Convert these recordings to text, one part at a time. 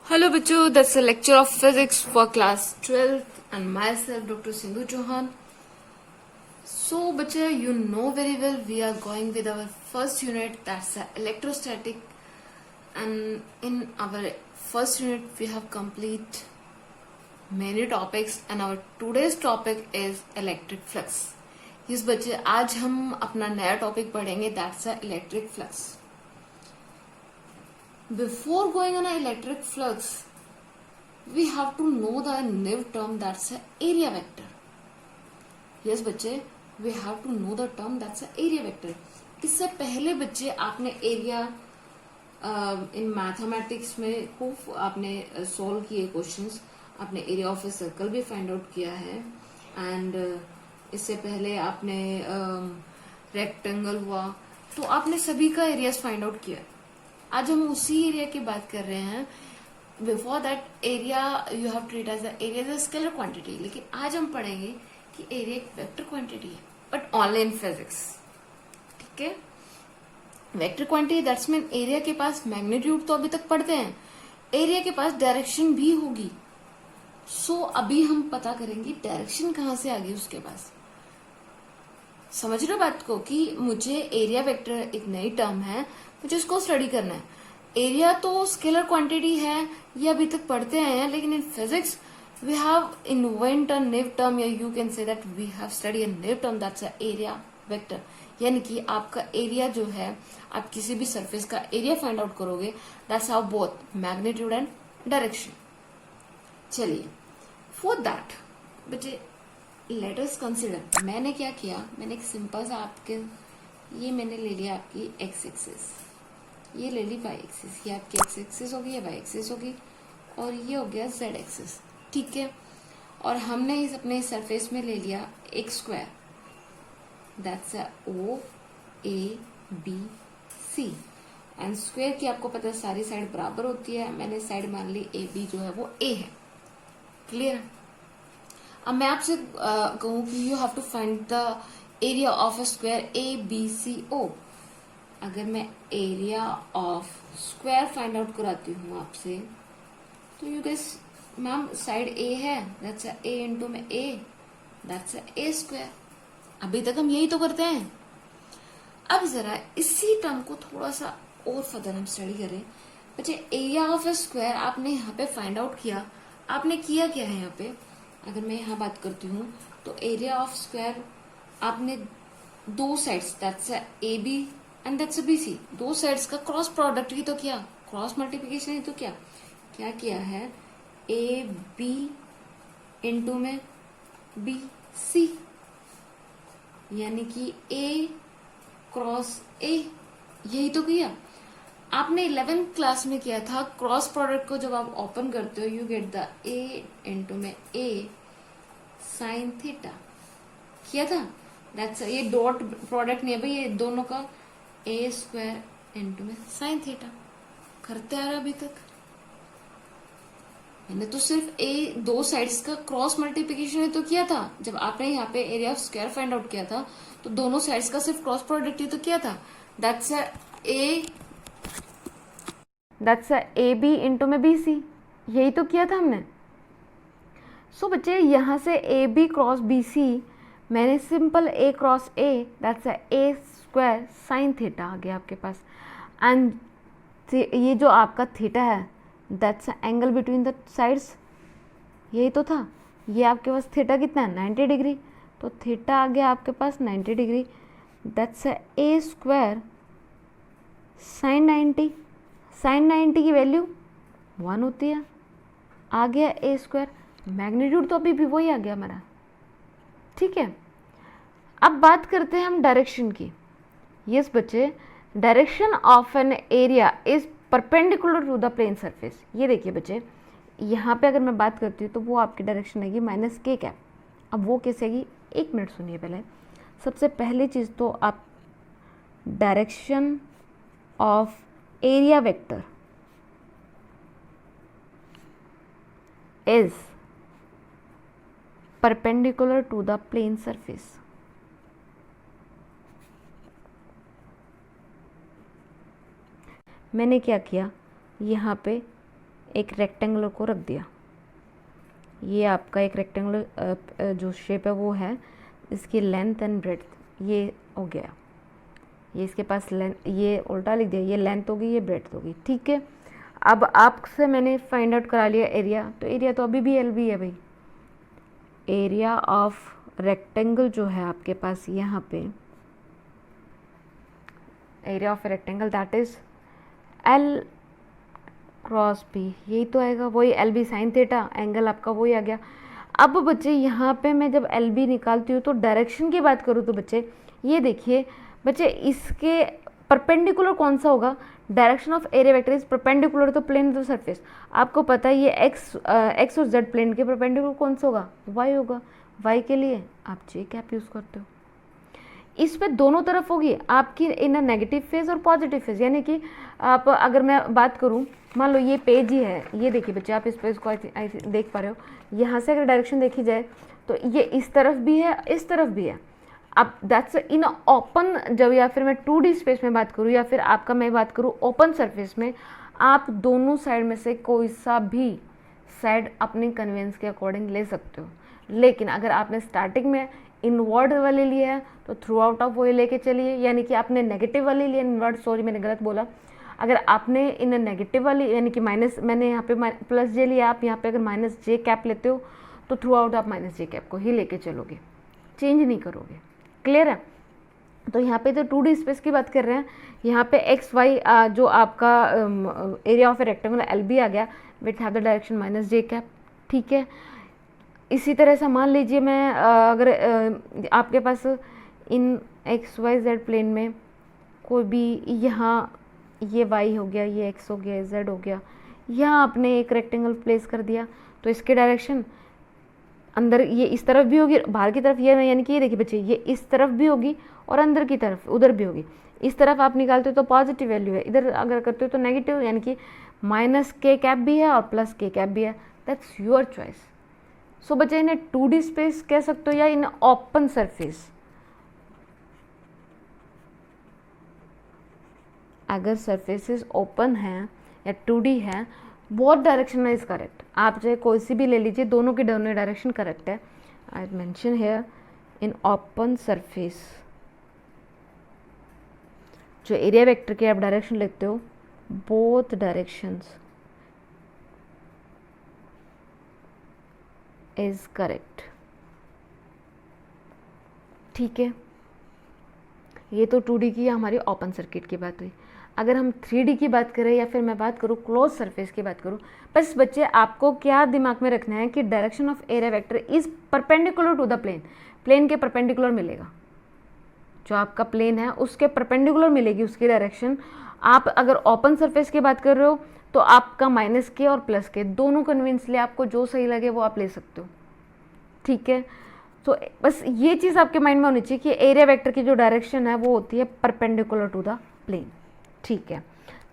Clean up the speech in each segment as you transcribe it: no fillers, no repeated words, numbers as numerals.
Hello बच्चों, that's a lecture of physics for class 12th and myself Dr. Sindhu Chauhan. So बच्चे, you know very well we are going with our first unit, that's electrostatic, and in our first unit we have complete many topics and our today's topic is electric flux. Yes बच्चे, आज हम अपना नया topic पढ़ेंगे, that's electric flux. Before going on an electric flux, we have to know the new term, that's a area vector. Yes बच्चे, we have to know the term that's a area vector. इससे पहले बच्चे आपने area in mathematics में खूब आपने solve किए questions, आपने एरिया ऑफ ए सर्कल भी फाइंड आउट किया है एंड इससे पहले आपने रेक्टेंगल हुआ, तो आपने सभी का एरियाज फाइंड आउट किया. आज हम उसी एरिया की बात कर रहे हैं. Before that area you have treat as area as a scalar quantity, लेकिन आज हम पढ़ेंगे कि एरिया एक वेक्टर क्वांटिटी है, बट ओनली इन फिजिक्स. ठीक है, vector quantity that's mean area के पास मैग्नीट्यूड तो अभी तक पढ़ते हैं, एरिया के पास डायरेक्शन भी होगी. सो अभी हम पता करेंगे डायरेक्शन कहां से आ गई उसके पास. समझ रहे बात को कि मुझे एरिया वेक्टर एक नई टर्म है, मुझे उसको स्टडी करना है. एरिया तो स्केलर क्वांटिटी है, ये अभी तक पढ़ते आए हैं, लेकिन in physics we have invent a new term, या you can say that we have study a new term that's a area vector. यानी कि आपका एरिया जो है, आप किसी भी सरफेस का एरिया फाइंड आउट करोगे, that's how both magnitude and direction. चलिए, फॉर दैट बच्चे लेट अस कंसिडर. मैंने क्या किया, मैंने एक सिंपल सा आपके, ये मैंने ले लिया आपकी एक्स एक्सिस, ये ले ली वाई एक्सिस, ये आपकी एक्स एक्सिस होगी, ये वाई एक्सिस होगी, और ये हो गया जेड एक्सिस. ठीक है, और हमने इस अपने सरफेस में ले लिया एक square, that's O A B C. And square की आपको पता है सारी साइड बराबर होती है. मैंने साइड मान ली ए बी जो है वो ए है. क्लियर. अब मैं आपसे कहूं कि you have to find the area of a square A B C O. अगर मैं area of square find out कराती हूँ आपसे, तो you guess ma'am side A है, दैट्स ए इंटू में ए, दैट्स ए स्क्वायर. अभी तक हम यही तो करते हैं. अब जरा इसी टर्म को थोड़ा सा और फर्दर हम स्टडी करें. बच्चे, एरिया ऑफ ए स्क्वायर आपने यहाँ पे फाइंड आउट किया. आपने किया क्या है यहाँ पे, अगर मैं यहाँ बात करती हूँ तो एरिया ऑफ स्क्वायर आपने दो sides, that's A B and that's B C, दो साइड्स का क्रॉस प्रोडक्ट ही तो किया, क्रॉस मल्टीप्लिकेशन ही तो क्या क्या किया है, ए बी इंटू में बी सी, यानी कि ए क्रॉस ए, यही तो किया. आपने 11th क्लास में किया था क्रॉस प्रोडक्ट को, जब आप ओपन करते हो you get the A into में ए साइन थीटा, किया था. दैट्स ये डॉट प्रोडक्ट नहीं है भाई, ये दोनों का ए स्क्वायर इंटू में साइन थीटा करते आ रहा अभी तक. मैंने तो सिर्फ ए दो साइड्स का क्रॉस मल्टीप्लिकेशन ही तो किया था. जब आपने यहाँ पे area of square find out किया था तो दोनों साइड्स का सिर्फ क्रॉस प्रोडक्ट ही तो किया था. दैट्स ए बी इंटू में बी सी, यही तो किया था हमने. सो बच्चे, यहाँ से A B cross B C मैंने simple A cross A, that's A square sine theta आ गया आपके पास. एंड ये जो आपका थीटा है that's angle between the sides, यही तो था. ये आपके पास थीटा कितना है, 90 डिग्री, तो थीटा आ गया आपके पास 90 degree, that's A square sine 90. Sine 90 की वैल्यू 1 होती है. आ गया ए स्क्वायर, मैग्नीट्यूड तो अभी भी वही आ गया हमारा. ठीक है, अब बात करते हैं हम डायरेक्शन की. यस बच्चे, direction of an area is perpendicular to the plane surface. ये देखिए बच्चे, यहाँ पे अगर मैं बात करती हूँ तो वो आपकी डायरेक्शन आएगी माइनस के कैप. अब वो कैसे आएगी, एक मिनट सुनिए पहले. सबसे पहली चीज़ तो आप direction of area vector is perpendicular to the plane surface. मैंने क्या किया, यहाँ पे एक रेक्टेंगुलर को रख दिया, ये आपका एक रेक्टेंगुलर जो शेप है वो है, इसकी लेंथ एंड ब्रेड्थ ये हो गया, ये इसके पास लेंथ, ये उल्टा लिख दिया, ये लेंथ होगी ये ब्रेड्थ होगी, ठीक है। अब आपसे मैंने फाइंड आउट करा लिया एरिया, तो एरिया तो अभी भी LB है भाई। एरिया ऑफ रेक्टेंगल जो है आपके पास यहाँ पे, area of rectangle that is L cross B, यही तो आएगा, वही LB साइन थीटा, एंगल आपका वही आ गया। अब बच्चे यहाँ पे मैं जब LB निकालती हूँ तो डायरेक्शन की बात करूँ तो बच्चे ये देखिए बच्चे, इसके परपेंडिकुलर कौन सा होगा, direction of area vector is perpendicular तो प्लेन ऑफ द सरफेस। आपको पता है ये एक्स और जेड प्लेन के परपेंडिकुलर कौन सा होगा, वाई होगा। वाई के लिए आप जे कैप यूज़ करते हो, इस पे दोनों तरफ होगी आपकी इन अ नेगेटिव फेज और पॉजिटिव फेज, यानी कि आप अगर मैं बात करूँ, मान लो ये पेज ही है, ये देखिए बच्चे आप इस पेज को देख पा रहे हो, यहाँ से अगर डायरेक्शन देखी जाए तो ये इस तरफ भी है इस तरफ भी है। अब दैट्स इन ओपन, जब या फिर मैं 2D स्पेस में बात करूँ या फिर आपका मैं बात करूँ ओपन सरफेस में, आप दोनों साइड में से कोई सा भी साइड अपनी कन्वीनियंस के अकॉर्डिंग ले सकते हो। लेकिन अगर आपने स्टार्टिंग में इनवर्ड वाले लिए है तो थ्रू आउट ऑफ वो लेके चलिए, यानी कि आपने नेगेटिव वाले लिए इनवर्ड, सॉरी मैंने गलत बोला, अगर आपने इन नेगेटिव वाली यानी कि माइनस, मैंने यहाँ पे प्लस जे लिया, आप यहाँ पे अगर माइनस जे कैप लेते हो तो थ्रू आउट आप माइनस जे कैप को ही लेके चलोगे, चेंज नहीं करोगे। क्लियर है। तो यहाँ पे तो 2D स्पेस की बात कर रहे हैं, यहाँ पे एक्स वाई जो आपका area of a rectangle LB आ गया with have the direction minus J cap, ठीक है। इसी तरह से मान लीजिए मैं अगर आपके पास इन XYZ प्लेन में कोई भी, यहाँ ये y हो गया, ये x हो गया, z हो गया, यहाँ आपने एक रेक्टेंगल प्लेस कर दिया तो इसके डायरेक्शन अंदर ये इस तरफ भी होगी, बाहर की तरफ ये, यानी कि ये देखिए बच्चे ये इस तरफ भी होगी और अंदर की तरफ उधर भी होगी। इस तरफ आप निकालते हो तो पॉजिटिव वैल्यू है, इधर अगर करते हो तो नेगेटिव, यानी कि माइनस के कैप भी है और प्लस के कैप भी है, दैट्स योर चॉइस। सो बच्चे इन्हें 2D स्पेस कह सकते हो या इन ओपन सरफेस। अगर सरफेसेस ओपन हैं या 2D है, बोथ डायरेक्शन इज करेक्ट, आप चाहे कोई सी भी ले लीजिए, दोनों की दोनों डायरेक्शन करेक्ट है। I mention here in open surface जो एरिया वेक्टर के आप डायरेक्शन लेते हो, बोथ डायरेक्शंस इज करेक्ट, ठीक है। ये तो 2D की हमारी ओपन सर्किट की बात हुई। अगर हम 3D की बात करें या फिर मैं बात करूँ क्लोज सरफेस की बात करूँ, बस बच्चे आपको क्या दिमाग में रखना है कि direction of area vector is perpendicular to the plane, plane के परपेंडिकुलर मिलेगा, जो आपका प्लेन है उसके परपेंडिकुलर मिलेगी उसकी डायरेक्शन। आप अगर ओपन सरफेस की बात कर रहे हो तो आपका माइनस के और प्लस के दोनों कन्वीनियंसली आपको जो सही लगे वो आप ले सकते हो, ठीक है। तो बस ये चीज़ आपके माइंड में होनी चाहिए कि एरिया वेक्टर की जो डायरेक्शन है वो होती है परपेंडिकुलर टू द प्लेन, ठीक है।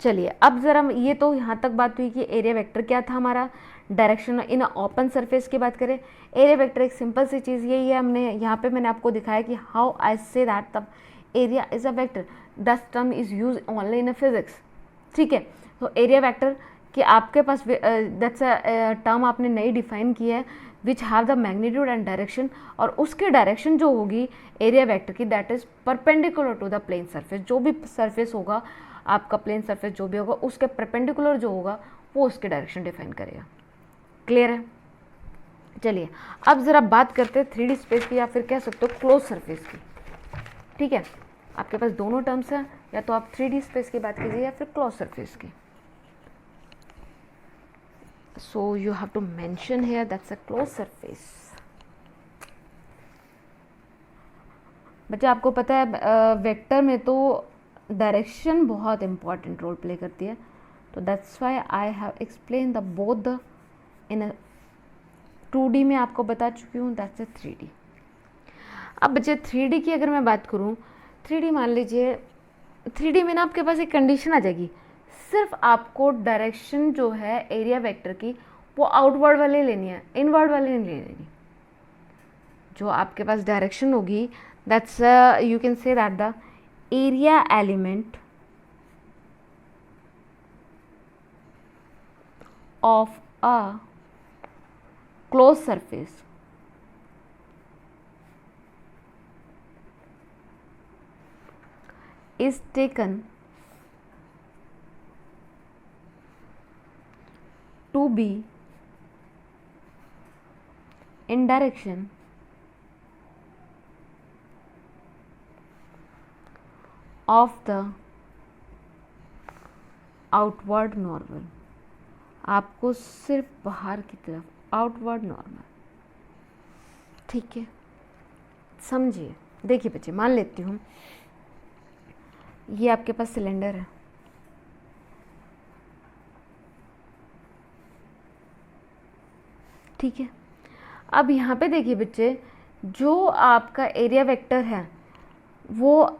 चलिए अब ज़रा ये तो यहाँ तक बात हुई कि एरिया वेक्टर क्या था हमारा, डायरेक्शन इन ओपन सरफेस की बात करें। एरिया वेक्टर एक सिंपल सी चीज़ यही है, हमने यहाँ पे मैंने आपको दिखाया कि how I say that the area is a vector, that term is use only in a physics, ठीक है। तो एरिया वेक्टर कि आपके पास दैट्स अ टर्म आपने नई डिफाइन की है which have the magnitude and direction, और उसकी डायरेक्शन जो होगी एरिया वेक्टर की that is perpendicular to the plane surface. जो भी सरफेस होगा आपका प्लेन सरफेस जो भी होगा उसके परपेंडिकुलर जो होगा वो उसकी डायरेक्शन डिफाइन करेगा। क्लियर है। चलिए अब ज़रा बात करते हैं 3D स्पेस की या फिर कह सकते हो क्लोज सरफेस की, ठीक है। आपके पास दोनों टर्म्स हैं, या तो आप 3D स्पेस की बात कीजिए या फिर क्लोज सरफेस की। So you have to mention here that's a closed surface. बच्चे आपको पता है वेक्टर में तो डायरेक्शन बहुत इंपॉर्टेंट रोल प्ले करती है, तो that's why I have explain the both the in 2D में आपको बता चुकी हूँ, दैट्स अ 3D। अब बच्चे 3D की अगर मैं बात करूँ, 3D मान लीजिए 3D में ना आपके पास एक कंडीशन आ जाएगी, सिर्फ आपको डायरेक्शन जो है एरिया वेक्टर की वो आउटवर्ड वाले लेनी है, इनवर्ड वाले नहीं लेनी। जो आपके पास डायरेक्शन होगी that's you can say that the area element of a closed surface is taken to be in direction of the outward normal. आपको सिर्फ बाहर की तरफ आउटवर्ड नॉर्मल, ठीक है, समझिए। देखिए बच्चे, मान लेती हूँ ये आपके पास सिलेंडर है, ठीक है। अब यहाँ पे देखिए बच्चे, जो आपका एरिया वेक्टर है वो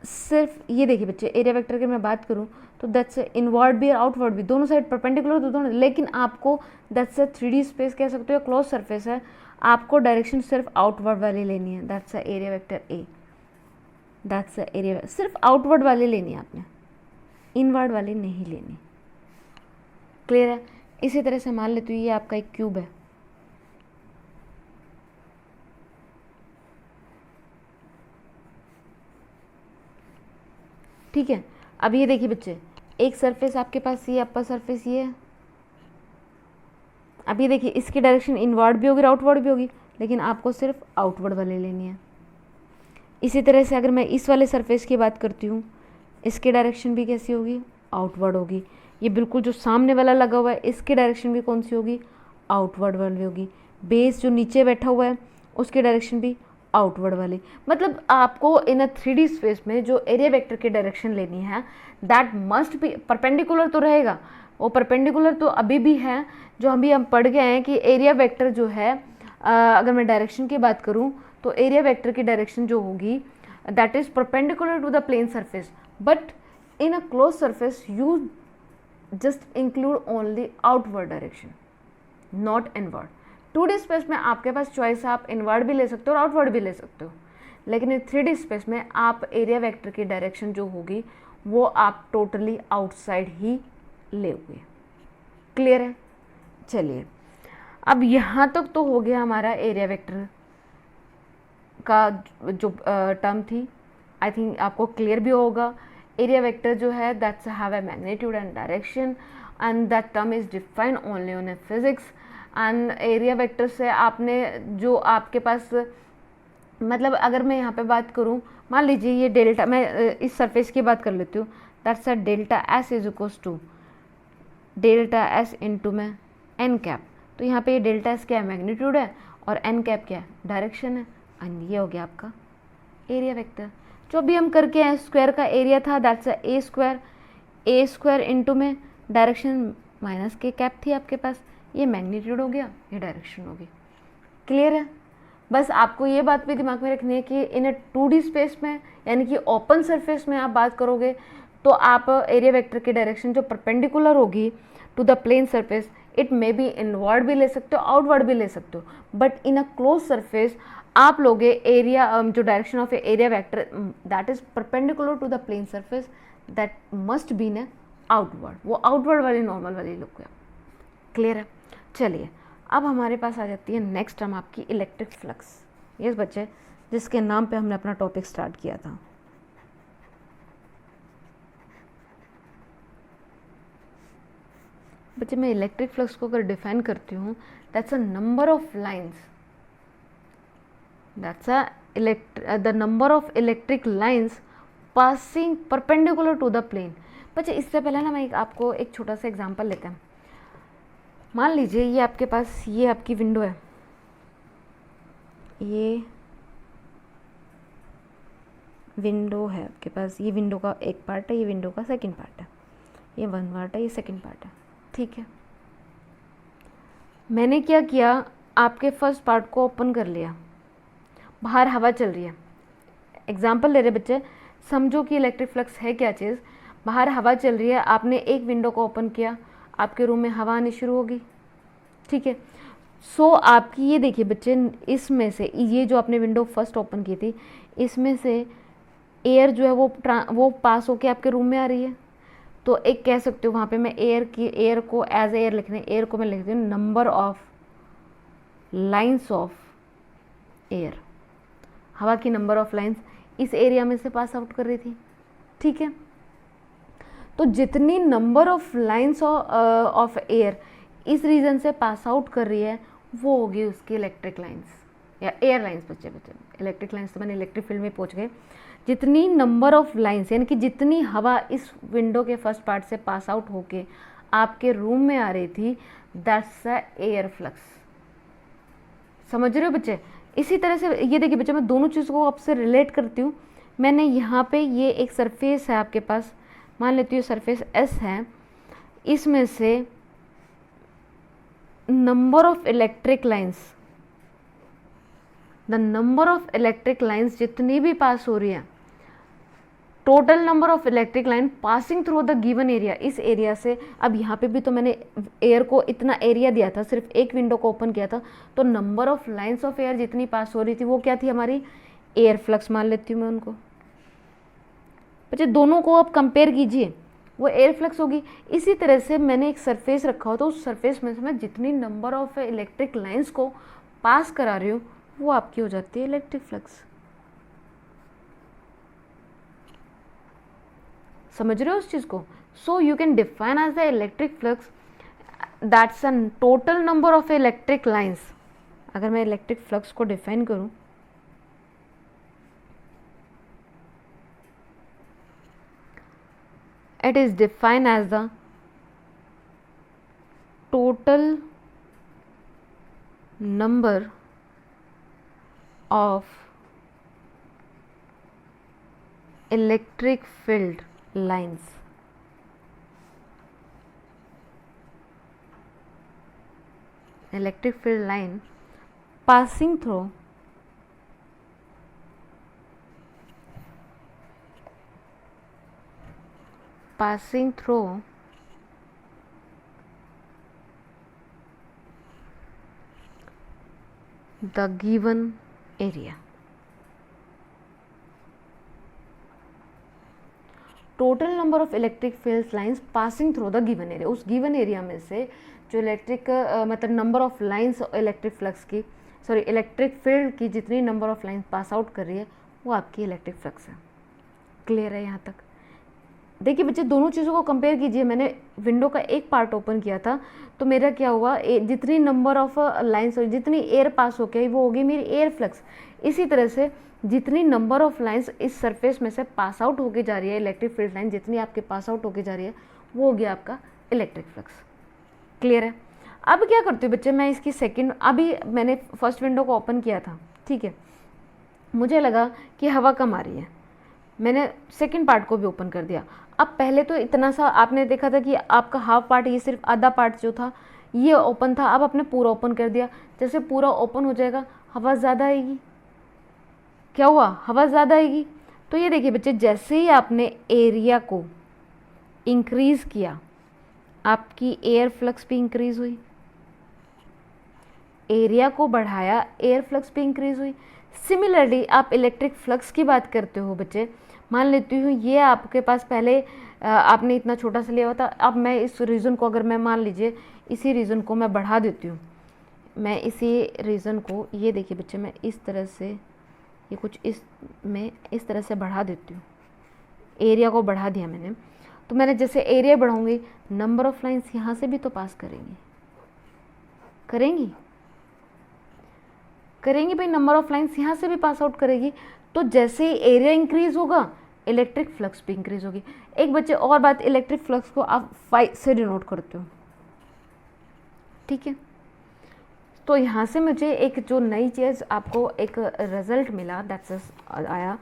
सिर्फ ये देखिए बच्चे, एरिया वेक्टर की मैं बात करूँ तो दैट्स इनवर्ड भी और आउटवर्ड भी, दोनों साइड परपेंडिकुलर तो दोनों, लेकिन आपको दैट्स अ 3D स्पेस कह सकते हो, क्लोज सरफेस है, आपको डायरेक्शन सिर्फ आउटवर्ड वाली लेनी है, that's a area vector A, that's a area, सिर्फ आउटवर्ड वाली लेनी है आपने, इनवर्ड वाली नहीं लेनी। क्लियर है? इसी तरह से मान लेते हो ये आपका एक क्यूब है, ठीक है। अब ये देखिए बच्चे, एक सरफेस आपके पास ये अपर सरफेस ये है, अब ये देखिए इसकी डायरेक्शन इनवर्ड भी होगी आउटवर्ड भी होगी, लेकिन आपको सिर्फ आउटवर्ड वाले लेनी है। इसी तरह से अगर मैं इस वाले सरफेस की बात करती हूँ, इसकी डायरेक्शन भी कैसी होगी, आउटवर्ड होगी। ये बिल्कुल जो सामने वाला लगा हुआ है इसकी डायरेक्शन भी कौन सी होगी, आउटवर्ड वाली होगी। बेस जो नीचे बैठा हुआ है उसकी डायरेक्शन भी आउटवर्ड वाली। मतलब आपको इन अ 3D स्पेस में जो एरिया वेक्टर की डायरेक्शन लेनी है दैट मस्ट बी परपेंडिकुलर, तो रहेगा वो परपेंडिकुलर तो अभी भी है, जो अभी हम पढ़ गए हैं कि एरिया वेक्टर जो है, अगर मैं डायरेक्शन की बात करूं तो एरिया वेक्टर की डायरेक्शन जो होगी that is perpendicular to the plane surface, but in a close surface you just include only outward direction, not inward. 2D space में आपके पास चॉइस है, आप इनवर्ड भी ले सकते हो और आउटवर्ड भी ले सकते हो, लेकिन इन 3D स्पेस में आप एरिया वेक्टर की डायरेक्शन जो होगी वो आप टोटली आउटसाइड ही ले हुए। क्लियर है? चलिए, अब यहाँ तक तो हो गया हमारा एरिया वेक्टर का जो टर्म थी, आई थिंक आपको क्लियर भी होगा। एरिया वेक्टर जो है that's have a magnitude and direction and that term is defined only on A physics. And area vector से आपने जो आपके पास, मतलब अगर मैं यहाँ पे बात करूँ, मान लीजिए ये डेल्टा, मैं इस सरफेस की बात कर लेती हूँ, that's a delta S is equals to delta S into में एन कैप। तो यहाँ पे ये डेल्टा एस क्या है, मैग्नीट्यूड है, और एन कैप क्या है, डायरेक्शन है, एंड ये हो गया आपका एरिया वेक्टर। जो भी हम करके आए, स्क्वायर का एरिया था दैट्स ए स्क्वायर इंटू में डायरेक्शन माइनस के कैप थी आपके पास, ये मैग्नीट्यूड हो गया, ये डायरेक्शन होगी। क्लियर है? बस आपको ये बात भी दिमाग में रखनी है कि इन ए 2D स्पेस में, यानी कि ओपन सरफेस में आप बात करोगे तो आप एरिया वेक्टर की डायरेक्शन जो परपेंडिकुलर होगी to the plane surface, it may be inward भी ले सकते हो, आउटवर्ड भी ले सकते हो, but in a close surface आप लोगे एरिया जो direction of area vector that is perpendicular to the plane surface that must be in outward, वो आउटवर्ड वाली नॉर्मल वाली लुक है। क्लियर है? चलिए, अब हमारे पास आ जाती है नेक्स्ट टर्म आपकी इलेक्ट्रिक फ्लक्स। यस बच्चे, जिसके नाम पे हमने अपना टॉपिक स्टार्ट किया था। बच्चे, मैं इलेक्ट्रिक फ्लक्स को अगर डिफाइन करती हूँ, that's a number of lines, that's the number of electric lines passing perpendicular to the plane. बच्चे, इससे पहले ना मैं आपको एक छोटा सा एग्जांपल लेते हैं। मान लीजिए ये आपके पास, ये आपकी विंडो है, ये विंडो है आपके पास, ये विंडो का एक पार्ट है, ये विंडो का सेकंड पार्ट है, ये वन पार्ट है, ये सेकंड पार्ट है, ठीक है। मैंने क्या किया, आपके फर्स्ट पार्ट को ओपन कर लिया, बाहर हवा चल रही है। एग्जाम्पल ले रहे बच्चे, समझो कि इलेक्ट्रिक फ्लक्स है क्या चीज़। बाहर हवा चल रही है, आपने एक विंडो को ओपन किया, आपके रूम में हवा आनी शुरू होगी, ठीक है। सो आपकी ये देखिए बच्चे, इसमें से ये जो आपने विंडो फर्स्ट ओपन की थी, इसमें से एयर जो है वो पास होके आपके रूम में आ रही है। तो एक कह सकते हो वहाँ पे मैं एयर को एज एयर लिखने, एयर को मैं लिखती हूँ number of lines of air, हवा की नंबर ऑफ लाइंस इस एरिया में से पास आउट कर रही थी, ठीक है। तो जितनी number of lines of air इस रीजन से पास आउट कर रही है वो होगी उसकी इलेक्ट्रिक लाइंस या एयर लाइंस। बच्चे इलेक्ट्रिक लाइंस तो मैंने इलेक्ट्रिक फील्ड में पहुंच गए। जितनी नंबर ऑफ लाइंस यानी कि जितनी हवा इस विंडो के फर्स्ट पार्ट से पास आउट होके आपके रूम में आ रही थी, दैट्स अ एयर फ्लक्स। समझ रहे हो बच्चे? इसी तरह से ये देखिए बच्चे, मैं दोनों चीज़ों को आपसे रिलेट करती हूँ। मैंने यहाँ पे ये एक सरफेस है आपके पास, मान लेती हूँ सरफेस एस है, इसमें से number of electric lines, the number of electric lines जितनी भी पास हो रही है, total number of electric line passing through the given area, इस एरिया से। अब यहाँ पे भी तो मैंने एयर को इतना एरिया दिया था, सिर्फ एक विंडो को ओपन किया था, तो number of lines of air जितनी पास हो रही थी वो क्या थी हमारी एयर फ्लक्स मान लेती हूँ मैं उनको। बच्चे दोनों को आप कंपेयर कीजिए, वो एयर फ्लक्स होगी। इसी तरह से मैंने एक सरफेस रखा हो तो उस सरफेस में से मैं जितनी नंबर ऑफ इलेक्ट्रिक लाइंस को पास करा रही हूँ वो आपकी हो जाती है इलेक्ट्रिक फ्लक्स। समझ रहे हो उस चीज को? So you can define as the electric flux that's a total number of electric lines. अगर मैं इलेक्ट्रिक फ्लक्स को डिफाइन करूं, it is defined as the total number of electric field lines, electric field line passing through the given area। Total number of electric field lines passing through the given area, उस given area में से जो electric मतलब number of lines electric flux की, sorry electric field की जितनी number of lines pass out कर रही है वो आपकी इलेक्ट्रिक फ्लक्स है। क्लियर है यहाँ तक? देखिए बच्चे दोनों चीज़ों को कंपेयर कीजिए। मैंने विंडो का एक पार्ट ओपन किया था तो मेरा क्या हुआ, जितनी नंबर ऑफ लाइंस जितनी एयर पास होके वो होगी मेरी एयर फ्लक्स। इसी तरह से जितनी नंबर ऑफ लाइंस इस सरफेस में से पास आउट होके जा रही है, इलेक्ट्रिक फील्ड लाइन जितनी आपके पास आउट होके जा रही है वो हो गया आपका इलेक्ट्रिक फ्लक्स। क्लियर है? अब क्या करती हूँ बच्चे, मैं इसकी सेकेंड, अभी मैंने फर्स्ट विंडो को ओपन किया था, ठीक है, मुझे लगा कि हवा कम आ रही है, मैंने सेकेंड पार्ट को भी ओपन कर दिया। अब पहले तो इतना सा आपने देखा था कि आपका हाफ पार्ट, ये सिर्फ आधा पार्ट जो था ये ओपन था, अब आपने पूरा ओपन कर दिया। जैसे पूरा ओपन हो जाएगा हवा ज़्यादा आएगी। क्या हुआ? हवा ज़्यादा आएगी। तो ये देखिए बच्चे, जैसे ही आपने एरिया को इंक्रीज किया आपकी एयर फ्लक्स भी इंक्रीज हुई, एरिया को बढ़ाया एयर फ्लक्स भी इंक्रीज हुई। सिमिलरली आप इलेक्ट्रिक फ्लक्स की बात करते हो बच्चे, मान लेती हूँ ये आपके पास पहले आपने इतना छोटा सा लिया हुआ था, अब मैं इस रीजन को, अगर मैं मान लीजिए इसी रीजन को मैं बढ़ा देती हूँ, मैं इसी रीजन को, ये देखिए बच्चे मैं इस तरह से, ये कुछ इस तरह से बढ़ा देती हूँ, एरिया को बढ़ा दिया मैंने। तो मैंने जैसे एरिया बढ़ाऊंगी नंबर ऑफ लाइंस यहाँ से भी तो पास करेंगी भाई, नंबर ऑफ लाइंस यहाँ से भी पास आउट करेगी। तो जैसे ही एरिया इंक्रीज होगा इलेक्ट्रिक फ्लक्स भी इंक्रीज होगी। एक बच्चे और बात, इलेक्ट्रिक फ्लक्स को आप फाई से डिनोट करते हो, ठीक है। तो यहाँ से मुझे एक जो नई चीज़ आपको एक रिजल्ट मिला, दैट्स आया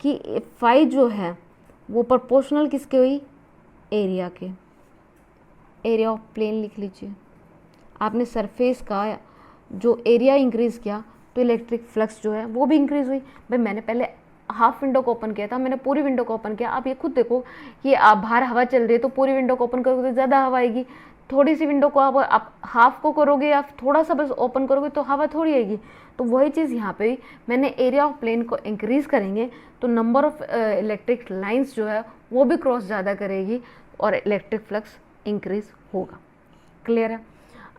कि फाई जो है वो प्रोपोर्शनल किसके हुई, एरिया के। एरिया ऑफ प्लेन लिख लीजिए। आपने सरफेस का जो एरिया इंक्रीज किया तो इलेक्ट्रिक फ्लक्स जो है वो भी इंक्रीज हुई। भाई मैंने पहले हाफ विंडो को ओपन किया था, मैंने पूरी विंडो को ओपन किया। आप ये खुद देखो कि आप बाहर हवा चल रही है तो पूरी विंडो को ओपन करोगे तो ज़्यादा हवा आएगी, थोड़ी सी विंडो को आप हाफ को करोगे, आप थोड़ा सा बस ओपन करोगे तो हवा थोड़ी आएगी। तो वही चीज़ यहाँ पे मैंने एरिया ऑफ प्लेन को इंक्रीज करेंगे तो नंबर ऑफ इलेक्ट्रिक लाइंस जो है वो भी क्रॉस ज़्यादा करेगी, और इलेक्ट्रिक फ्लक्स इंक्रीज होगा। क्लियर है?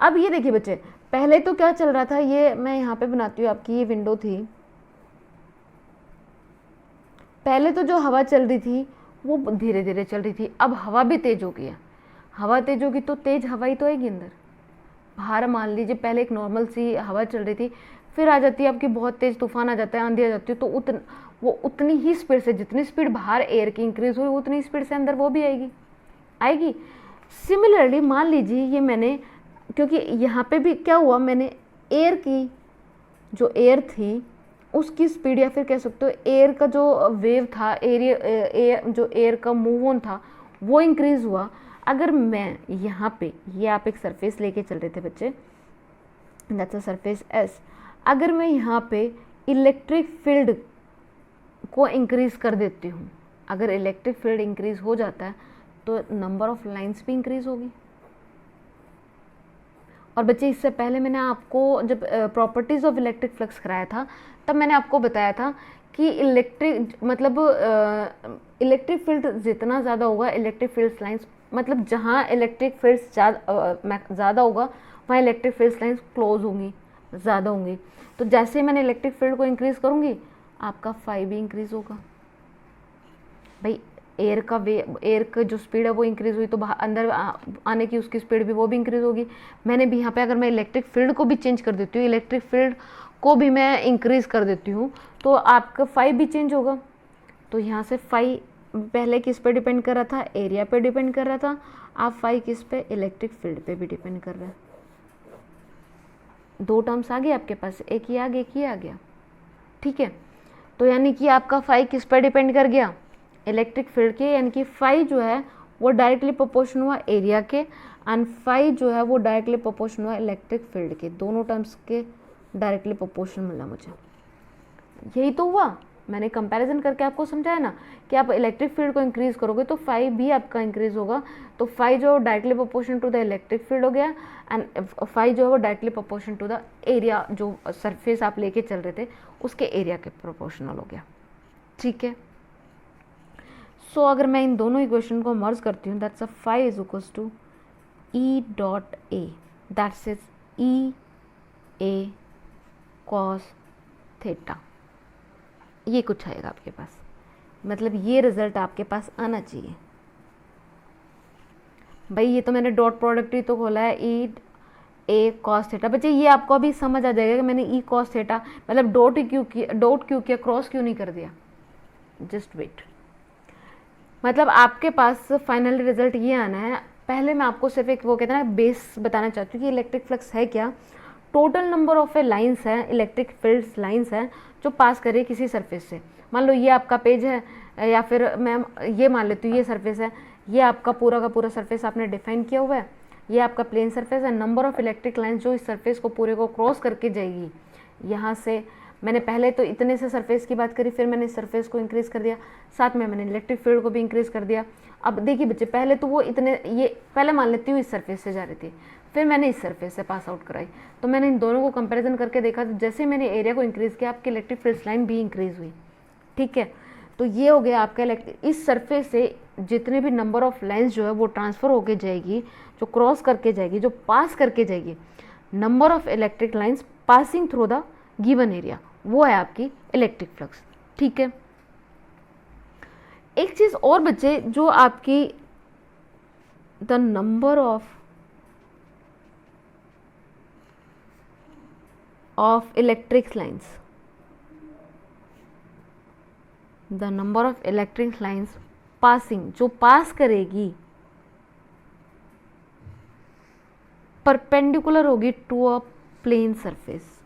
अब ये देखिए बच्चे, पहले तो क्या चल रहा था, ये मैं यहाँ पे बनाती हूँ, आपकी ये विंडो थी। पहले तो जो हवा चल रही थी वो धीरे धीरे चल रही थी, अब हवा भी तेज हो गई है। हवा तेज होगी तो तेज हवा ही तो आएगी अंदर बाहर। मान लीजिए पहले एक नॉर्मल सी हवा चल रही थी, फिर आ जाती है आपकी बहुत तेज तूफान आ जाता है, आंधी आ जाती है, तो वो उतनी ही स्पीड से, जितनी स्पीड बाहर एयर की इंक्रीज हुई उतनी स्पीड से अंदर वो भी आएगी। सिमिलरली मान लीजिए ये मैंने, क्योंकि यहाँ पे भी क्या हुआ, मैंने एयर की जो एयर थी उसकी स्पीड, या फिर कह सकते हो एयर का जो वेव था, जो एयर का मूव ऑन था वो इंक्रीज हुआ। अगर मैं यहाँ पे, ये आप एक सरफेस लेके चल रहे थे बच्चे, दैट्स अ सरफेस एस, अगर मैं यहाँ पे इलेक्ट्रिक फील्ड को इंक्रीज कर देती हूँ, अगर इलेक्ट्रिक फील्ड इंक्रीज हो जाता है तो नंबर ऑफ लाइंस भी इंक्रीज होगी। और बच्चे इससे पहले मैंने आपको जब प्रॉपर्टीज ऑफ इलेक्ट्रिक फ्लक्स कराया था, तब मैंने आपको बताया था कि इलेक्ट्रिक फील्ड जितना ज़्यादा होगा, इलेक्ट्रिक फील्ड लाइंस, मतलब जहाँ इलेक्ट्रिक फील्ड्स ज़्यादा होगा वहाँ इलेक्ट्रिक फील्ड लाइंस क्लोज होंगी, ज़्यादा होंगी। तो जैसे मैंने इलेक्ट्रिक फील्ड को इंक्रीज करूँगी, आपका फाई भी इंक्रीज होगा। भाई एयर का जो स्पीड है वो इंक्रीज हुई, तो अंदर आने की उसकी स्पीड भी, वो भी इंक्रीज होगी। मैंने भी यहाँ पे, अगर मैं इलेक्ट्रिक फील्ड को भी चेंज कर देती हूँ, इलेक्ट्रिक फील्ड को भी मैं इंक्रीज कर देती हूँ, तो आपका फाई भी चेंज होगा। तो यहाँ से फाई पहले किस पे डिपेंड कर रहा था, एरिया पे डिपेंड कर रहा था, आप फाई किस पे, इलेक्ट्रिक फील्ड पे भी डिपेंड कर रहा है। दो टर्म्स आ गए आपके पास, एक ही आ गया, एक ही आ गया, ठीक है। तो यानी कि आपका फाई किस पे डिपेंड कर गया, इलेक्ट्रिक फील्ड के, यानी कि फाई जो है वो डायरेक्टली प्रोपोर्शन हुआ एरिया के, एंड फाई जो है वो डायरेक्टली प्रोपोर्शन हुआ इलेक्ट्रिक फील्ड के। दोनों टर्म्स के डायरेक्टली प्रोपोर्शन मिला मुझे। यही तो हुआ, मैंने कंपैरिजन करके आपको समझाया ना कि आप इलेक्ट्रिक फील्ड को इंक्रीज करोगे तो फाई भी आपका इंक्रीज होगा। तो फाई जो directly proportion to the electric field हो गया, एंड फाई जो है वो directly proportion to the area, जो सरफेस आप लेके चल रहे थे उसके एरिया के प्रोपोर्शनल हो गया, ठीक है। सो अगर मैं इन दोनों इक्वेशन को मर्ज करती हूँ, that's a phi is equals to E dot A, that's is E A cos theta. ये कुछ आएगा आपके पास, मतलब ये रिजल्ट आपके पास आना चाहिए। भाई ये तो मैंने डॉट प्रोडक्ट ही तो खोला है, ई ए कॉस थीटा। बच्चे ये आपको अभी समझ आ जाएगा कि मैंने ई कॉस थीटा, मतलब डॉट क्यों किया, क्रॉस क्यों नहीं कर दिया। जस्ट वेट, मतलब आपके पास फाइनल रिजल्ट ये आना है। पहले मैं आपको सिर्फ एक वो कहते हैं ना बेस बताना चाहती हूँ कि इलेक्ट्रिक फ्लक्स है क्या। Total number of A lines है, इलेक्ट्रिक फील्ड्स लाइंस हैं जो पास करे किसी सरफेस से। मान लो ये आपका पेज है, या फिर मैं ये मान लेती हूँ ये सरफेस है, ये आपका पूरा का पूरा सरफेस आपने डिफाइन किया हुआ है, ये आपका प्लेन सरफेस है। नंबर ऑफ इलेक्ट्रिक लाइंस जो इस सरफेस को पूरे को क्रॉस करके जाएगी, यहाँ से मैंने पहले तो इतने से सरफेस की बात करी, फिर मैंने इस सरफेस को इंक्रीज कर दिया, साथ में मैंने इलेक्ट्रिक फील्ड को भी इंक्रीज कर दिया। अब देखिए बच्चे, पहले तो वो इतने, ये पहले मान लेती हूँ इस सरफेस से जा रही थी, फिर मैंने इस सरफेस से पास आउट कराई, तो मैंने इन दोनों को कंपैरिजन करके देखा, तो जैसे मैंने एरिया को इंक्रीज किया आपकी इलेक्ट्रिक फील्ड लाइन भी इंक्रीज हुई, ठीक है। तो ये हो गया आपका इस सरफेस से जितने भी नंबर ऑफ लाइन्स जो है वो ट्रांसफर होके जाएगी, जो क्रॉस करके जाएगी, जो पास करके जाएगी, number of electric lines passing through the given area, वो है आपकी इलेक्ट्रिक फ्लक्स, ठीक है। एक चीज और बच्चे, जो आपकी the number of electric lines, the number of electric lines passing, जो पास करेगी, परपेंडिकुलर होगी टू अ प्लेन सरफेस।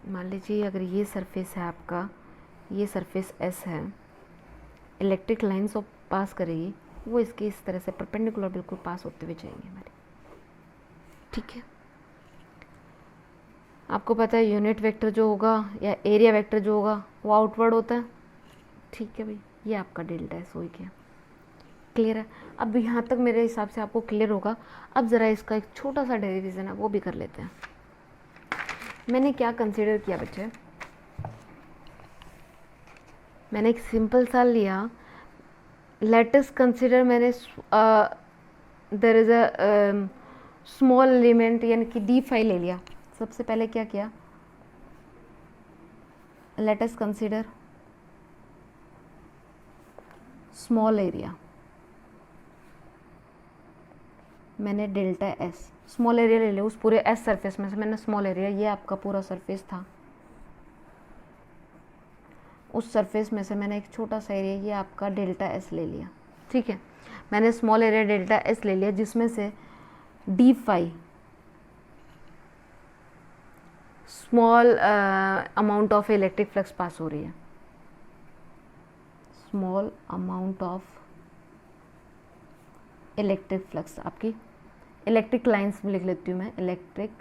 मान लीजिए अगर ये सरफेस है आपका, ये सरफेस एस है, इलेक्ट्रिक लाइन्स ऑफ पास करेगी, वो इसके इस तरह से परपेंडिकुलर बिल्कुल पास होते हुए जाएंगे हमारे, ठीक है। आपको पता है यूनिट वेक्टर जो होगा या एरिया वेक्टर जो होगा वो आउटवर्ड होता है, ठीक है भाई। ये आपका डेल्टा एस हो गया। क्लियर है? अब यहाँ तक मेरे हिसाब से आपको क्लियर होगा। अब ज़रा इसका एक छोटा सा डेरिवेशन है वो भी कर लेते हैं। मैंने क्या कंसिडर किया बच्चे, मैंने एक सिंपल सा लिया, लेट अस कंसिडर, मैंने there is a small element यानी कि d5 ले लिया। सबसे पहले क्या किया, let us consider small area, मैंने डेल्टा एस स्मॉल एरिया ले लिया, उस पूरे एस सरफेस में से मैंने स्मॉल एरिया, ये आपका पूरा सरफेस था, उस सरफेस में से मैंने एक छोटा सा एरिया, ये आपका डेल्टा एस ले लिया। ठीक है, मैंने स्मॉल एरिया डेल्टा एस ले लिया जिसमें से d5 small amount of electric flux pass हो रही है, small amount of electric flux, आपकी इलेक्ट्रिक लाइंस में लिख लेती हूँ मैं, इलेक्ट्रिक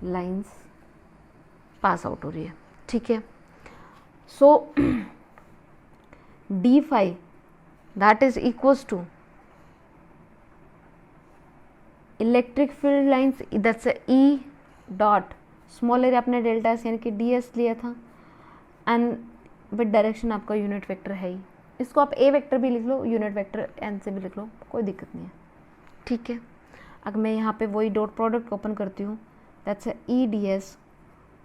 लाइंस पास आउट हो रही है। ठीक है, so d5 that is equals to electric field lines, इधर से E डॉट स्मॉल एरिया अपने डेल्टा एस यानी कि ds लिया था, एंड विद डायरेक्शन आपका यूनिट वेक्टर है ही, इसको आप a वेक्टर भी लिख लो, यूनिट वेक्टर n से भी लिख लो, कोई दिक्कत नहीं है। ठीक है, अगर मैं यहाँ पे वही डॉट प्रोडक्ट ओपन करती हूँ, that's E ds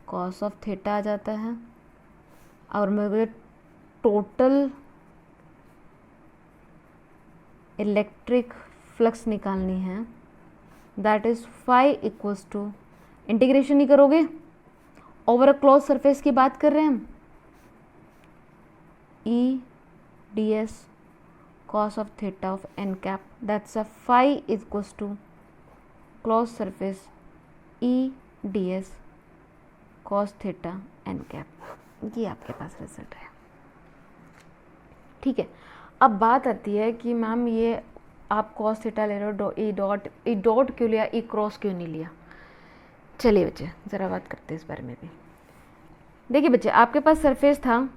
cos of theta आ जाता है, और मुझे टोटल इलेक्ट्रिक फ्लक्स निकालनी है, that is phi equals to, integration नहीं करोगे, ओवर अ क्लोज सरफेस की बात कर रहे हैं हम, E ds cos of theta of n cap, that's a phi equals to closed surface E ds cos theta n cap। ये आपके पास रिजल्ट है। ठीक है, अब बात आती है कि मैम ये आप cos थीटा ले रहे हो, ई डॉट क्यों लिया, ई क्रॉस क्यों नहीं लिया? चलिए बच्चे ज़रा बात करते हैं इस बारे में भी। देखिए बच्चे, आपके पास सरफेस था,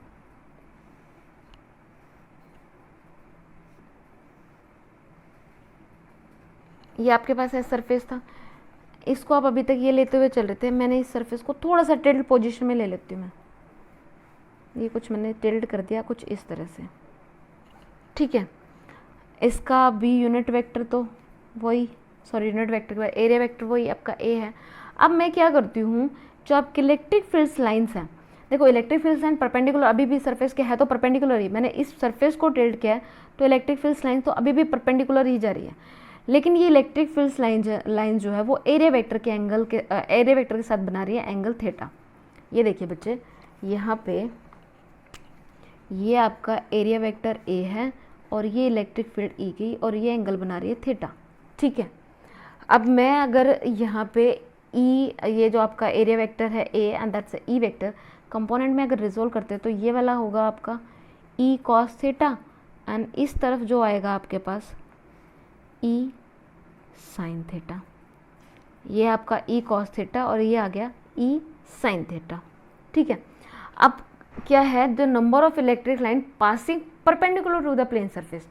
ये आपके पास है सरफेस था, इसको आप अभी तक ये लेते हुए चल रहे थे, मैंने इस सरफेस को थोड़ा सा टिल्ट पोजीशन में ले लेती हूँ मैं, ये कुछ मैंने टिल्ट कर दिया कुछ इस तरह से। ठीक है, इसका भी यूनिट वेक्टर तो वही, सॉरी यूनिट वेक्टर के बाद एरिया वेक्टर वही आपका ए है। अब मैं क्या करती हूँ, जो आपके इलेक्ट्रिक फील्ड्स लाइंस हैं, देखो इलेक्ट्रिक फील्ड्स लाइन परपेंडिकुलर अभी भी सरफेस के है तो परपेंडिकुलर ही, मैंने इस सरफेस को टिल्ट किया है तो इलेक्ट्रिक फील्ड्स लाइन तो अभी भी परपेंडिकुलर ही जा रही है, लेकिन ये इलेक्ट्रिक फील्ड्स लाइन जो है वो एरिया वेक्टर के एंगल के एरिया वेक्टर के साथ बना रही है एंगल थीटा। ये देखिए बच्चे, यहाँ पे ये आपका एरिया वेक्टर ए है और ये इलेक्ट्रिक फील्ड ई की, और ये एंगल बना रही है थीटा। ठीक है, अब मैं अगर यहाँ पे ई, ये जो आपका एरिया वेक्टर है A and that's E vector, component में अगर रिजोल्व करते हैं तो ये वाला होगा आपका ई कॉस थीटा, एंड इस तरफ जो आएगा आपके पास ई साइन थीटा, ये आपका ई कॉस थीटा और ये आ गया ई साइन थीटा। ठीक है, अब क्या है, the number of electric line passing perpendicular to the plane surface,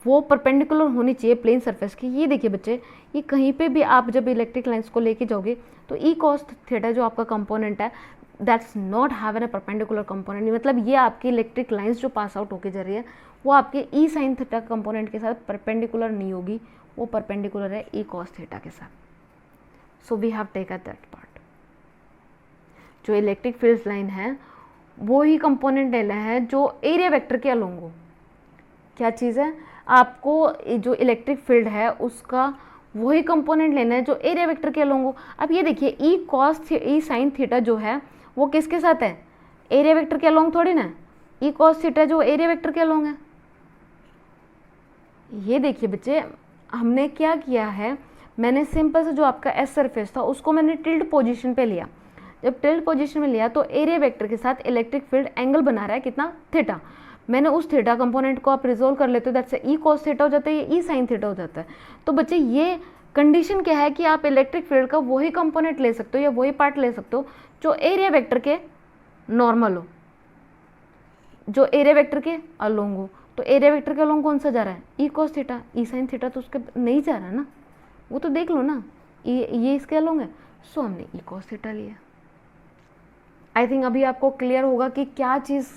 वो परपेंडिकुलर होनी चाहिए प्लेन सरफेस की। ये देखिए बच्चे, ये कहीं पे भी आप जब इलेक्ट्रिक लाइंस को लेके जाओगे तो ई कॉस थीटा जो आपका कंपोनेंट है that's not have an perpendicular component, मतलब ये आपकी इलेक्ट्रिक लाइंस जो पास आउट होके जा रही है वो आपके ई साइन थीटा कंपोनेंट के साथ परपेंडिकुलर नहीं होगी, वो परपेंडिकुलर है ई कॉस थीटा के साथ। So we have taken that part. जो इलेक्ट्रिक फील्ड लाइन है वो ही कंपोनेंट लेना है जो एरिया वेक्टर के अलोंग हो। क्या चीज़ है, आपको जो इलेक्ट्रिक फील्ड है उसका वही कंपोनेंट लेना है जो एरिया वेक्टर के अलोंग हो। अब ये देखिए, ई कॉस ई साइन थीटा जो है वो किसके साथ है, एरिया वेक्टर के अलोंग थोड़ी ना, ई कॉस थीटा जो एरिया वेक्टर के अलोंग है। ये देखिए बच्चे, हमने क्या किया है, मैंने सिंपल से जो आपका एस सरफेस था उसको मैंने टिल्ट पोजीशन पे लिया। जब टिल्ट पोजीशन में लिया तो एरिया वेक्टर के साथ इलेक्ट्रिक फील्ड एंगल बना रहा है कितना, थीटा। मैंने उस थीटा कंपोनेंट को आप रिजोल्व कर लेते हो, दैट्स ई कॉस थीटा हो जाता है, ये ई साइन थीटा हो जाता है। तो बच्चे ये कंडीशन क्या है कि आप इलेक्ट्रिक फील्ड का वही कंपोनेंट ले सकते हो या वही पार्ट ले सकते हो जो एरिया वेक्टर के नॉर्मल हो। जो एरिया वेक्टर के अलोंग हो, तो एरिया वेक्टर के अलोंग कौन सा जा रहा है, ई cos theta, E sine theta तो उसके नहीं जा रहा है ना, वो तो देख लो ना, ये इसके अलोंग है, सो हमने ई कॉस थीटा लिया। आई थिंक अभी आपको क्लियर होगा कि क्या चीज़,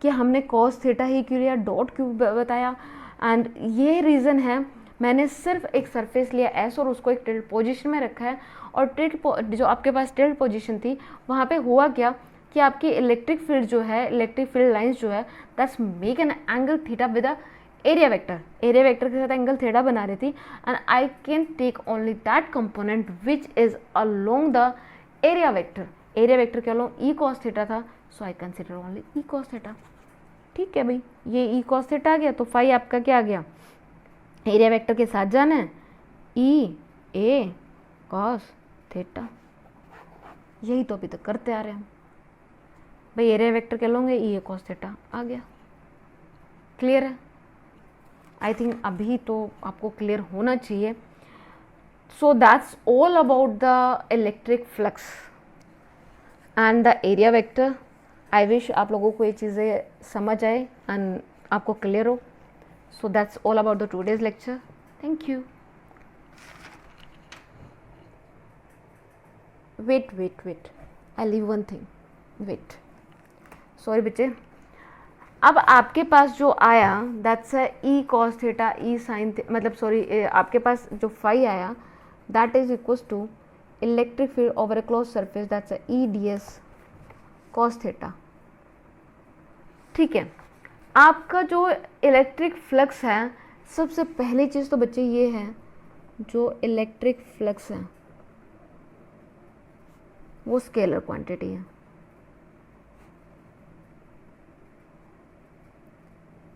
कि हमने कॉस थीटा ही क्यों लिया, डॉट क्यों बताया, एंड ये रीज़न है, मैंने सिर्फ एक सरफेस लिया एस और उसको एक टिल्ट पोजीशन में रखा है, और टिल्ट जो आपके पास टिल्ट पोजीशन थी वहाँ पे हुआ क्या कि आपकी इलेक्ट्रिक फील्ड जो है, इलेक्ट्रिक फील्ड लाइंस जो है, that's make an angle theta with a area vector, area vector के साथ एंगल थीटा बना रही थी, and I can take only that component which is along the area vector, area vector के along E cos theta था, so I consider only E cos theta. ठीक है भाई, ये ई कॉस थीटा आ गया, तो फाई आपका क्या आ गया, एरिया वेक्टर के साथ जाना है, ई ए कॉस थीटा, यही तो अभी तक करते आ रहे हैं हम भाई, एरिया वेक्टर के लोगे ई ए कॉस थीटा आ गया। क्लियर है? आई थिंक अभी तो आपको क्लियर होना चाहिए। सो that's all about the electric flux and the area vector. I wish आप लोगों को ये चीज़ें समझ आए एंड आपको क्लियर हो। So that's all about the today's lecture. Thank you. Wait I leave one thing, wait, sorry बच्चे, अब आपके पास जो आया that's E cos theta E sine, मतलब सॉरी आपके पास जो फाई आया that is equals to electric field over a close surface that's E D S cos theta. ठीक है, आपका जो इलेक्ट्रिक फ्लक्स है, सबसे पहली चीज़ तो बच्चे ये है, जो इलेक्ट्रिक फ्लक्स है वो स्केलर क्वांटिटी है।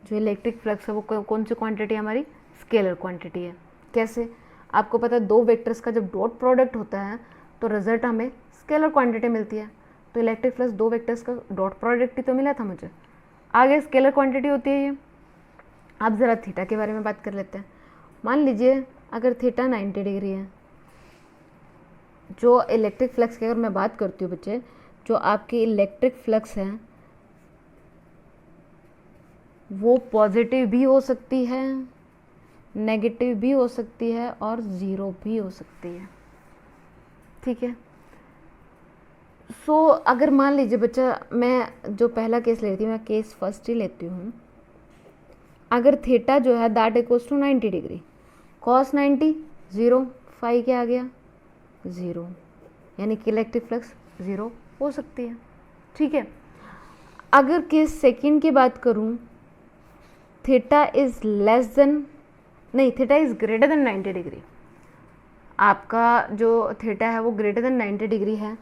जो इलेक्ट्रिक फ्लक्स है वो कौन सी क्वांटिटी है हमारी, स्केलर क्वांटिटी है। कैसे? आपको पता है दो वेक्टर्स का जब डॉट प्रोडक्ट होता है तो रिजल्ट हमें स्केलर क्वांटिटी मिलती है। तो इलेक्ट्रिक फ्लक्स दो वेक्टर्स का डॉट प्रोडक्ट ही तो मिला था मुझे, आगे स्केलर क्वांटिटी होती है ये। आप ज़रा थीटा के बारे में बात कर लेते हैं। मान लीजिए अगर थीटा 90 डिग्री है, जो इलेक्ट्रिक फ्लक्स की अगर मैं बात करती हूँ बच्चे, जो आपकी इलेक्ट्रिक फ्लक्स है वो पॉजिटिव भी हो सकती है, नेगेटिव भी हो सकती है और ज़ीरो भी हो सकती है। ठीक है, सो अगर मान लीजिए बच्चा, मैं जो पहला केस लेती हूँ, मैं केस फर्स्ट ही लेती हूँ। अगर थीटा जो है that equals to 90 degree, cos 90 zero, phi क्या आ गया ज़ीरो, यानी कि इलेक्ट्रिक फ्लक्स ज़ीरो हो सकती है। ठीक है, अगर केस सेकंड की बात करूं, थीटा इज लेस देन, नहीं theta is greater than 90 degree, आपका जो थीटा है वो ग्रेटर देन 90 डिग्री है,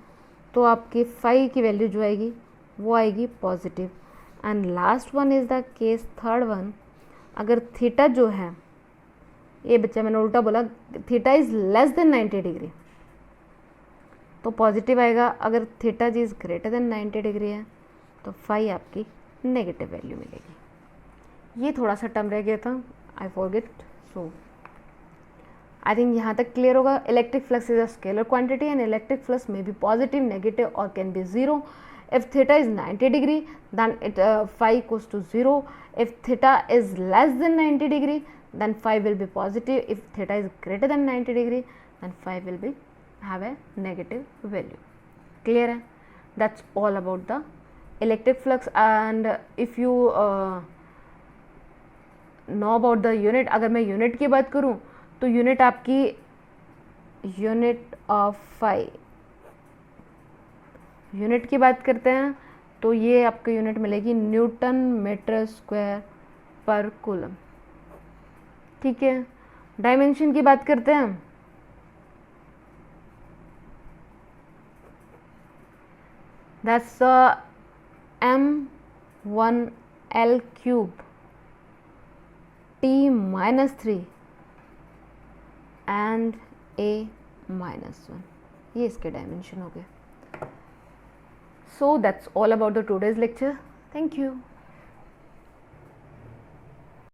तो आपकी फाई की वैल्यू जो आएगी वो आएगी positive. And last one is the case third one, अगर थीटा जो है, ये बच्चा मैंने उल्टा बोला, theta is less than 90 degree तो पॉजिटिव आएगा, अगर थीटा जी इज ग्रेटर देन 90 डिग्री है तो फाई आपकी नेगेटिव वैल्यू मिलेगी। ये थोड़ा सा टर्म रह गया था, I forget, so I think यहाँ तक क्लियर होगा। Electric flux is a scalar quantity and electric flux may be positive, negative और can be zero. If theta is 90 degree, then phi equals to 0. If theta is less than 90 degree, then phi will be positive. If theta is greater than 90 degree, then phi will be have a negative value. Clear है? That's all about the electric flux. And if you know about the unit, अगर मैं unit की बात करूँ तो unit आपकी unit of phi, unit की बात करते हैं तो ये आपको यूनिट मिलेगी न्यूटन मीटर स्क्वायर पर कूलम। ठीक है, डायमेंशन की बात करते हैं, that's m1l cube t-3 and a-1, ये इसके डायमेंशन हो गए। So that's all about the today's lecture. Thank you.